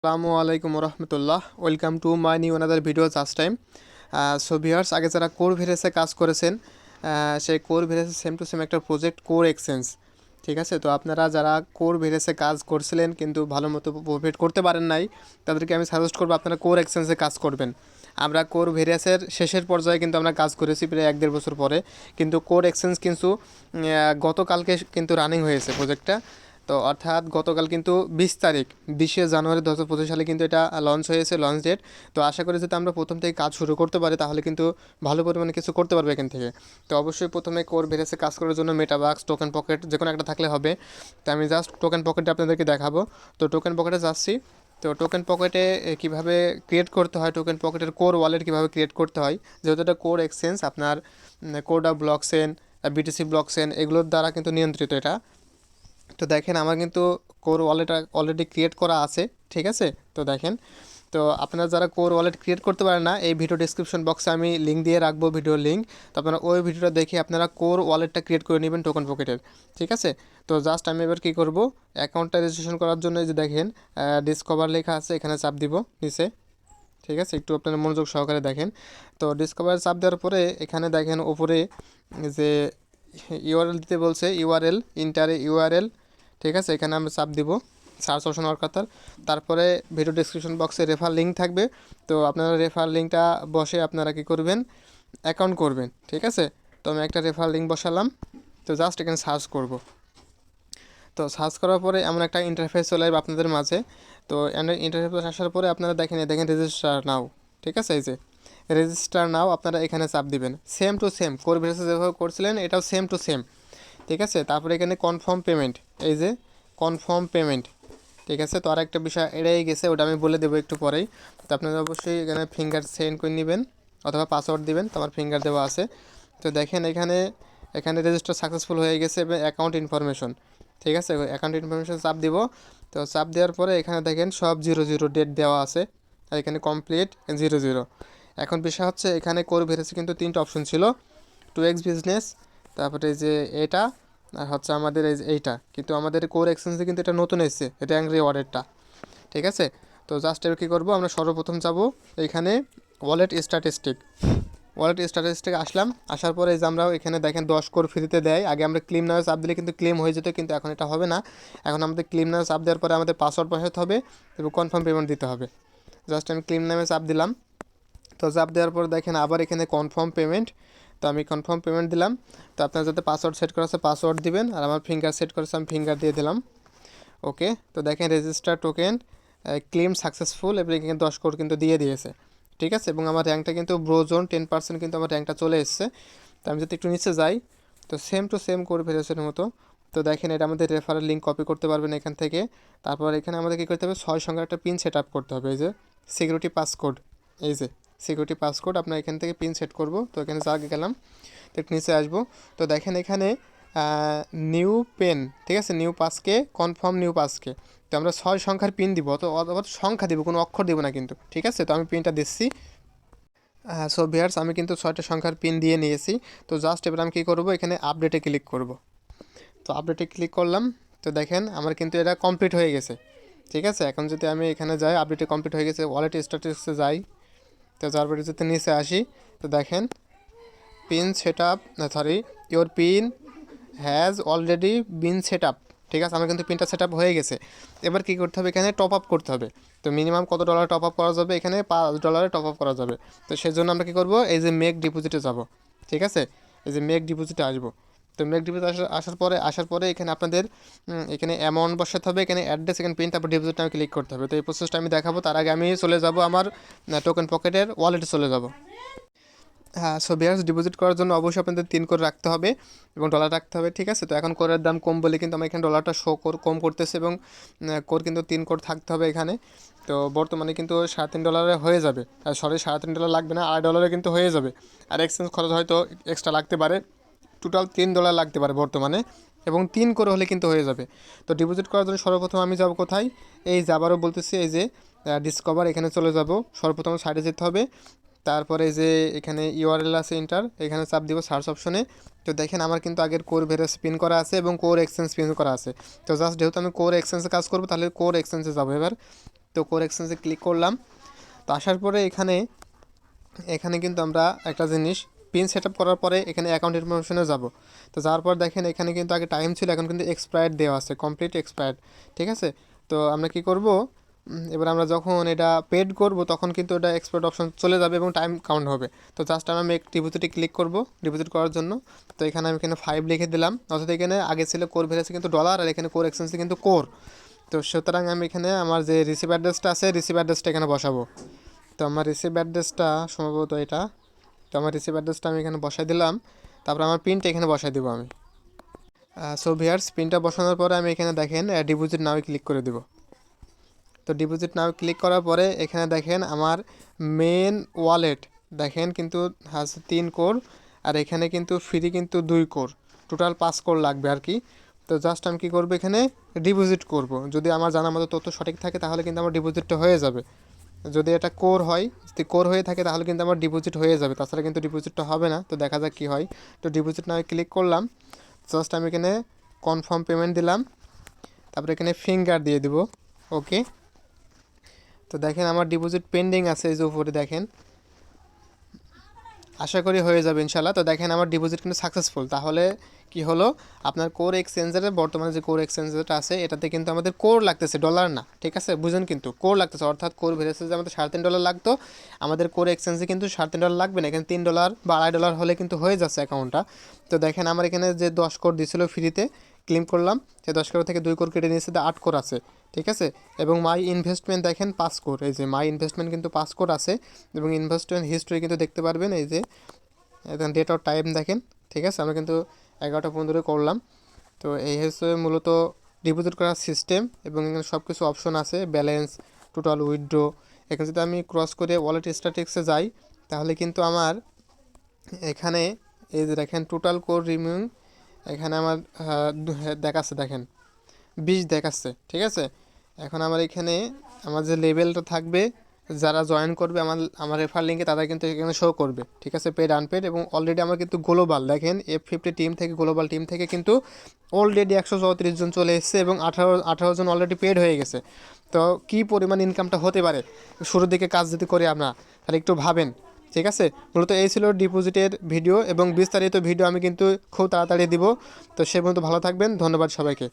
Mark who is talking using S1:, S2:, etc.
S1: আসসালামু আলাইকুম রহমতুল্লাহ। Welcome to my new another video just time. So viewers, আগে যারা কোর ভেরিয়াসে কাজ করেছেন, সেই কোর ভেরিয়াসে সেম টু সেম একটা প্রজেক্ট কোর এক্সচেঞ্জ। ঠিক আছে, তো আপনারা যারা কোর ভেরিয়াসে কাজ করছিলেন কিন্তু ভালো মতো প্রফিট করতে পারেন নাই, তাদেরকে আমি সাজেস্ট করবো আপনারা কোর এক্সচেঞ্জে কাজ করবেন। আমরা কোর ভেরিয়াসের শেষের পর্যায়ে কিন্তু আমরা কাজ করেছি প্রায় 1-1.5 বছর পরে, কিন্তু কোর এক্সচেঞ্জ কিন্তু গতকালকে কিন্তু রানিং হয়েছে প্রজেক্টটা। তো অর্থাৎ গতকাল কিন্তু 20 তারিখ, 20শে জানুয়ারি 2025 সালে কিন্তু এটা লঞ্চ হয়েছে, লঞ্চ ডেট। তো আশা করি যদি আমরা প্রথম থেকে কাজ শুরু করতে পারি তাহলে কিন্তু ভালো পরিমাণে কিছু করতে পারবে এখান থেকে। তো অবশ্যই প্রথমে কোর ভেরিয়াসে কাজ করার জন্য মেটাবাক্স, টোকেন পকেট যে কোনো একটা থাকলে হবে। তো আমি জাস্ট টোকেন পকেটে আপনাদেরকে দেখাবো। তো টোকেন পকেটে যাচ্ছি। তো টোকেন পকেটে কীভাবে ক্রিয়েট করতে হয়, টোকেন পকেটের কোর ওয়ালেট কীভাবে ক্রিয়েট করতে হয়, যেহেতু এটা কোর এক্সচেঞ্জ, আপনার কোডা ব্লকচেন, বিটিসি ব্লকচেন এগুলোর দ্বারা কিন্তু নিয়ন্ত্রিত এটা। তো দেখেন আমার কিন্তু কোর ওয়ালেট অলরেডি ক্রিয়েট করা আছে। ঠিক আছে, তো দেখেন, তো আপনারা যারা কোর ওয়ালেট ক্রিয়েট করতে পারেন না, এই ভিডিও ডিসক্রিপশন বক্সে আমি লিঙ্ক দিয়ে রাখবো, ভিডিওর লিঙ্ক। তো আপনারা ওই ভিডিওটা দেখে আপনারা কোর ওয়ালেটটা ক্রিয়েট করে নেবেন টোকেন পকেটের। ঠিক আছে, তো জাস্ট আমি এবার কী করব, অ্যাকাউন্টটা রেজিস্ট্রেশন করার জন্য এই যে দেখেন ডিসকভার লেখা আছে, এখানে চাপ দিব নিচে। ঠিক আছে, একটু আপনারা মনোযোগ সহকারে দেখেন। তো ডিসকভার চাপ দেওয়ার পরে এখানে দেখেন ওপরে যে ইউআরএল দিতে বলছে, ইউআরএল ইন্টারে ইউআরএল। ঠিক আছে, এখানে আমরা চাপ দিব, সার্চ অপশন অর্কাতার। তারপরে ভিডিও ডিসক্রিপশন বক্সে রেফার লিঙ্ক থাকবে। তো আপনারা রেফার লিঙ্কটা বসে আপনারা কী করবেন, অ্যাকাউন্ট করবেন। ঠিক আছে, তো আমি একটা রেফার লিঙ্ক বসালাম। তো জাস্ট এখানে সার্চ করব। তো সার্চ করার পরে এমন একটা ইন্টারফেস চলে আসবে আপনাদের মাঝে। তো ইন্টারফেস আসার পরে আপনারা দেখেন রেজিস্টার নাও। ঠিক আছে, এই যে রেজিস্টার নাও, আপনারা এখানে চাপ দিবেন। সেম টু সেম কোর ভেরিয়াসে যেভাবে করছিলেন এটাও সেম টু সেম। ঠিক আছে, তারপরে এখানে কনফার্ম পেমেন্ট, এই যে কনফার্ম পেমেন্ট। ঠিক আছে, তো আরেকটা বিষয় এড়িয়ে গেছে, ওটা আমি বলে দেবো একটু পরেই। তো আপনারা অবশ্যই এখানে ফিঙ্গার সেন্ড করে নেবেন অথবা পাসওয়ার্ড দিবেন। তো আমার ফিঙ্গার দেওয়া আছে। তো দেখেন এখানে এখানে রেজিস্টার সাকসেসফুল হয়ে গেছে এবং অ্যাকাউন্ট ইনফরমেশন। ঠিক আছে, অ্যাকাউন্ট ইনফরমেশন চাপ দিব। তো চাপ দেওয়ার পরে এখানে দেখেন সব 00 ডেট দেওয়া আছে, আর এখানে কমপ্লিট 00। এখন বিষয় হচ্ছে এখানে কোর ভেরিয়াসে কিন্তু 3টা অপশন ছিল, 2x বিজনেস, তারপরে এই যে এটা, আর হচ্ছে আমাদের এইটা। কিন্তু আমাদের কোর এক্সচেঞ্জে কিন্তু এটা নতুন এসেছে, র্যাঙ্ক রিওয়ার্ডেরটা। ঠিক আছে, তো জাস্ট এবার কী করবো, আমরা সর্বপ্রথম যাব এখানে ওয়ালেট স্ট্যাটিস্টিক। ওয়ালেট স্ট্যাটিস্টিক আসলাম, আসার পরে এই যে আমরা এখানে দেখেন 10 কোর ফ্রিতে দেয়। আগে আমরা ক্লেম নামে চাপ দিলে কিন্তু ক্লেম হয়ে যেত, কিন্তু এখন এটা হবে না। এখন আমাদের ক্লেম নামে চাপ দেওয়ার পরে আমাদের পাসওয়ার্ড বসাতে হবে এবং কনফার্ম পেমেন্ট দিতে হবে। জাস্ট আমি ক্লেম নামে চাপ দিলাম। তো চাপ দেওয়ার পর দেখেন আবার এখানে কনফার্ম পেমেন্ট। তো আমি কনফার্ম পেমেন্ট দিলাম। তো আপনার যাতে পাসওয়ার্ড সেট করা আছে পাসওয়ার্ড দিবেন, আর আমার ফিঙ্গার সেট করেছে আমি ফিঙ্গার দিয়ে দিলাম। ওকে, তো দেখেন রেজিস্টার টোকেন ক্লেম সাকসেসফুল, এবং এখানে 10 কোর কিন্তু দিয়ে দিয়েছে। ঠিক আছে, এবং আমার র্যাঙ্কটা কিন্তু ব্রোজোন 10% কিন্তু আমার র্যাঙ্কটা চলে এসেছে। তো আমি যদি একটু নিচে যাই, তো সেম টু সেম কোর ভেরিয়েসের মতো। তো দেখেন এটা আমাদের রেফারেল লিঙ্ক কপি করতে পারবেন এখান থেকে। তারপর এখানে আমাদের কী করতে হবে, 6 সংখ্যার একটা পিন সেট আপ করতে হবে, এই যে সিকিউরিটি পাসকোড, এই যে সিকিউরিটি পাসকোড আপনার এখান থেকে পিন সেট করব। তো এখানে যা গেলাম, তো একটু নিচে আসবো। তো দেখেন এখানে নিউ পেন, ঠিক আছে, নিউ পাসকে কনফার্ম নিউ পাসকে। তো আমরা 6 সংখ্যার পিন দিব, তো অথবা সংখ্যা দিব, কোনো অক্ষর দিব না কিন্তু। ঠিক আছে, তো আমি পিনটা দিচ্ছি। সো ভিউয়ার্স, আমি কিন্তু 6টা সংখ্যার পিন দিয়ে নিয়েছি। তো জাস্ট এবার আমি কী করবো, এখানে আপডেটে ক্লিক করব। তো আপডেটে ক্লিক করলাম। তো দেখেন আমার কিন্তু এটা কমপ্লিট হয়ে গেছে। ঠিক আছে, এখন যদি আমি এখানে যাই, আপডেটে কমপ্লিট হয়ে গেছে, ওয়ালেট স্ট্যাটাসে যাই। তো তারপরে যদি নিচে আসি, তো দেখেন pin set up, sorry, your pin has already been set up. ঠিক আছে, আমার কিন্তু পিনটা সেট আপ হয়ে গেছে। এবার কী করতে হবে, এখানে টপ আপ করতে হবে। তো মিনিমাম কত ডলার টপ আপ করা যাবে, এখানে $5 টপ আপ করা যাবে। তো সেই জন্য আমরা কী করবো, এই যে মেক ডিপোজিটে যাব। ঠিক আছে, এই যে মেক ডিপোজিটে আসবো। তো মেক ডিপোজিট আসার পরে এখানে আপনাদের এখানে অ্যামাউন্ট বসাতে হবে, এখানে অ্যাড্রেস, এখানে পিন, তারপর ডিপোজিট আমি ক্লিক করতে হবে। তো এই প্রসেসটা আমি দেখাবো, তার আগে আমি চলে যাব আমার টোকেন পকেটের ওয়ালেটে চলে যাব। হ্যাঁ, সো ভিউয়ার্স, ডিপোজিট করার জন্য অবশ্যই আপনাদের 3 করে রাখতে হবে এবং ডলার রাখতে হবে। ঠিক আছে, তো এখন কোরের দাম কম বলে কিন্তু আমার এখানে ডলারটা কম করতেছে, এবং কোর কিন্তু 3 কোর থাকতে হবে এখানে। তো বর্তমানে কিন্তু $3.5 হয়ে যাবে, আর সরি $3.5 লাগবে না, $2.5 কিন্তু হয়ে যাবে। আর এক্সচেঞ্জ খরচ হয়তো এক্সট্রা লাগতে পারে, টোটাল $3 লাগতে পারে বর্তমানে, এবং 3 করে হলে কিন্তু হয়ে যাবে। তো ডিপোজিট করার জন্য সর্বপ্রথম আমি যাব কোথায়, এই যাবারও বলতেছি, এই যে ডিসকভার, এখানে চলে যাব। সর্বপ্রথম সাইডে যেতে হবে। তারপরে যে এখানে ইউআরএল আছে ইন্টার, এখানে চাপ দিব সার্চ অপশনে। তো দেখেন আমার কিন্তু আগের কোর ভেরিয়াস পিন করা আছে এবং কোর এক্সচেঞ্জ পিন করা আছে। তো জাস্ট যেহেতু আমি কোর এক্সচেঞ্জে কাজ করবো, তাহলে কোর এক্সচেঞ্জে যাবো এবার। তো কোর এক্সচেঞ্জে ক্লিক করলাম। তো আসার পরে এখানে এখানে কিন্তু আমরা একটা জিনিস পিন সেট আপ করার পরে এখানে অ্যাকাউন্ট ইনফরমেশনে যাব। তো যাওয়ার পর দেখেন এখানে কিন্তু আগে টাইম ছিল, এখন কিন্তু এক্সপায়ার্ড দেওয়া আছে, কমপ্লিট এক্সপায়ার্ড। ঠিক আছে, তো আমরা কি করব, এবার আমরা যখন এটা পেড করব তখন কিন্তু এটা এক্সপায়ার্ড অপশন চলে যাবে এবং টাইম কাউন্ট হবে। তো জাস্ট আমরা মেক ডিপোজিটে ক্লিক করব ডিপোজিট করার জন্য। তো এখানে আমি এখানে 5 লিখে দিলাম, অর্থাৎ এখানে আগে ছিল কোর ভ্যালুসে কিন্তু ডলার, আর এখানে কোর এক্সচেঞ্জে কিন্তু কোর। তো সুতরাং আমি এখানে আমার যে রিসিভ অ্যাড্রেসটা আছে রিসিভ অ্যাড্রেসটা এখানে বসাবো। তো আমার রিসিভ অ্যাড্রেসটা সম্ভবত এটা। তো আমার রিসিভ অ্যাড্রেসটা আমি এখানে বসাই দিলাম, তারপর আমার পিনটা এখানে বসাই দেবো আমি। সো ভিউয়ার্স, পিনটা বসানোর পরে আমি এখানে দেখেন ডিপোজিট নাও ক্লিক করে দেবো। তো ডিপোজিট নাও ক্লিক করার পরে এখানে দেখেন আমার মেন ওয়ালেট দেখেন কিন্তু আছে 3 কোর, আর এখানে কিন্তু ফ্রি কিন্তু 2 কোর, টোটাল 5 কোর লাগবে আর কি। তো জাস্ট আমি কী করবো, এখানে ডিপোজিট করব। যদি আমার জানা মতো তথ্য সঠিক থাকে তাহলে কিন্তু আমার ডিপোজিটটা হয়ে যাবে। যদি এটা কোর হয়, যদি কোর হয়ে থাকে তাহলে কিন্তু আমার ডিপোজিট হয়ে যাবে, তাছাড়া কিন্তু ডিপোজিটটা হবে না। তো দেখা যাক কী হয়। তো ডিপোজিট নাও ক্লিক করলাম, জাস্ট আমি এখানে কনফার্ম পেমেন্ট দিলাম, তারপরে এখানে ফিঙ্গার দিয়ে দিব, ওকে। তো দেখেন আমার ডিপোজিট পেন্ডিং আছে, এই যে উপরে দেখেন, আশা করি হয়ে যাবে ইনশাল্লাহ। তো দেখেন আমার ডিপোজিট কিন্তু সাকসেসফুল। তাহলে কি হলো, আপনার কোর এক্সচেঞ্জারে বর্তমানে যে কোর এক্সচেঞ্জারটা আছে এটাতে কিন্তু আমাদের কোর লাগতেছে, ডলার না। ঠিক আছে, বুঝুন, কিন্তু কোর লাগতেছে, অর্থাৎ কোর ভেরিয়েছে যে আমাদের $3.5 লাগতো, আমাদের কোর এক্সচেঞ্জে কিন্তু $3.5 লাগবে না, এখানে $3 বা $2.5 হলে কিন্তু হয়ে যাচ্ছে অ্যাকাউন্টটা। তো দেখেন আমার এখানে যে 10 কোর দিছিল ফ্রিতে, ক্লেম করলাম, যে 10 কোর থেকে 2 কোর কেটে নিয়েছে, 8 কোর আছে। ঠিক আছে, এবং মাই ইনভেস্টমেন্ট দেখেন 5 কোর, এই যে মাই ইনভেস্টমেন্ট কিন্তু 5 কোর আছে, এবং ইনভেস্টমেন্ট হিস্ট্রি কিন্তু দেখতে পারবেন, এই যে এখন ডেট অফ টাইম দেখেন। ঠিক আছে, আমরা কিন্তু 11টা 15 করলাম। তো এই হচ্ছে মূলত ডিপোজিট করার সিস্টেম, এবং এখানে সব কিছু অপশন আছে, ব্যালেন্স, টোটাল, উইথড্র। এখানে যদি আমি ক্রস করে ওয়ালেট স্ট্যাটিক্সে যাই তাহলে কিন্তু আমার এখানে এই যে দেখেন টোটাল কোর রিমিউ, এখানে আমার দেখাচ্ছে, দেখেন 20 দেখাচ্ছে। ঠিক আছে, এখন আমার এখানে আমার যে লেভেলটা থাকবে, যারা জয়েন করবে আমার রেফার লিঙ্কে তারা কিন্তু এখানে শো করবে। ঠিক আছে, পেড আনপেড, এবং অলরেডি আমার কিন্তু গ্লোবাল দেখেন F50 টিম থেকে, গ্লোবাল টিম থেকে কিন্তু অলরেডি 134 জন চলে এসেছে, এবং 18 জন অলরেডি পেড হয়ে গেছে। তো কী পরিমাণ ইনকামটা হতে পারে শুরুর দিকে কাজ যদি করি আমরা, তাহলে একটু ভাবেন। ঠিক আছে, মূলত এই ছিল ডিপোজিটের ভিডিও, এবং বিস্তারিত ভিডিও আমি কিন্তু খুব তাড়াতাড়ি দিব। তো সে পর্যন্ত ভালো থাকবেন, ধন্যবাদ সবাইকে।